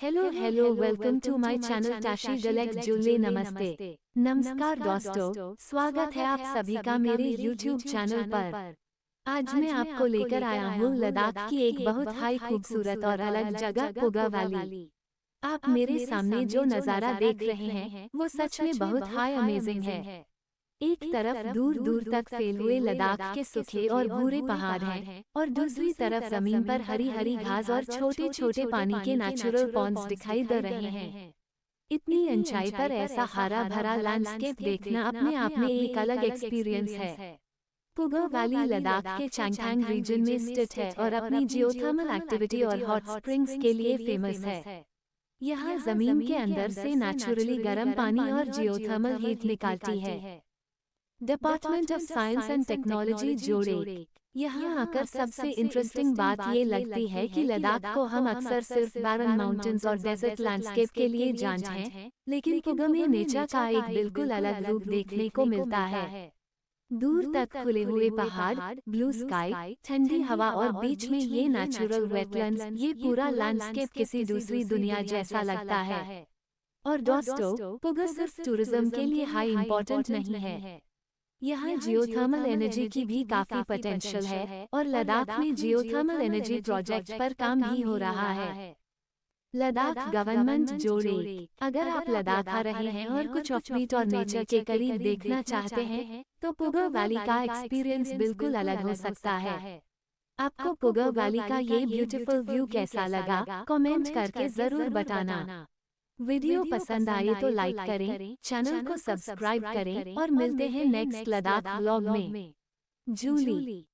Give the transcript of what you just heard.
Hello hello welcome to my channel टाशी गलेक जुल्ले नमस्ते। नमस्कार दोस्तों, स्वागत है आप सभी का मेरे यूट्यूब चैनल पर। आज मैं आपको लेकर आया हूँ लद्दाख की एक बहुत हाई खूबसूरत और अलग जगह पुगा वैली। आप मेरे सामने जो नज़ारा देख रहे हैं वो सच में बहुत हाई अमेजिंग है। एक तरफ दूर दूर तक फैले हुए लद्दाख के सूखे और भूरे पहाड़ हैं और दूसरी तरफ जमीन पर हरी हरी घास और छोटे छोटे पानी के नेचुरल पॉन्ड्स दिखाई दे रहे हैं। इतनी ऊंचाई पर ऐसा हरा भरा लैंडस्केप देखना अपने आप में एक अलग एक्सपीरियंस है। पुगा वैली लद्दाख के चैंगथांग रीजन में स्थित है और अपनी जियोथर्मल एक्टिविटी और हॉट स्प्रिंग्स के लिए फेमस है। यहाँ जमीन के अंदर से नेचुरली गर्म पानी और जियोथर्मल हीट निकालती है। Department of science and technology जोड़े। यहाँ आकर सबसे इंटरेस्टिंग बात ये लगती है कि लद्दाख को हम अक्सर सिर्फ बैरन माउंटेन्स और डेजर्ट लैंडस्केप के लिए जानते हैं, लेकिन पुगा में नेचर का एक बिल्कुल अलग रूप देखने को मिलता है। दूर तक खुले हुए पहाड़, ब्लू स्काई, ठंडी हवा और बीच में ये नेचुरल वेटलैंड्स, ये पूरा लैंडस्केप किसी दूसरी दुनिया जैसा लगता है। और दोस्तों, पुगा सिर्फ टूरिज्म के लिए हाई इम्पोर्टेंट नहीं है। यहाँ जियोथर्मल एनर्जी की भी काफी पोटेंशियल है और लद्दाख में जियोथर्मल एनर्जी प्रोजेक्ट पर काम भी हो रहा है। लद्दाख गवर्नमेंट जोड़े। अगर आप लद्दाख आ रहे हैं और कुछ ऑफबीट और नेचर के करीब देखना चाहते हैं तो पुगा वैली का एक्सपीरियंस बिल्कुल अलग हो सकता है। आपको पुगा वैली का ये ब्यूटीफुल व्यू कैसा लगा, कमेंट करके जरूर बताना। वीडियो पसंद आए तो लाइक करें, चैनल को सब्सक्राइब करें और मिलते हैं नेक्स्ट लद्दाख व्लॉग में। जूली।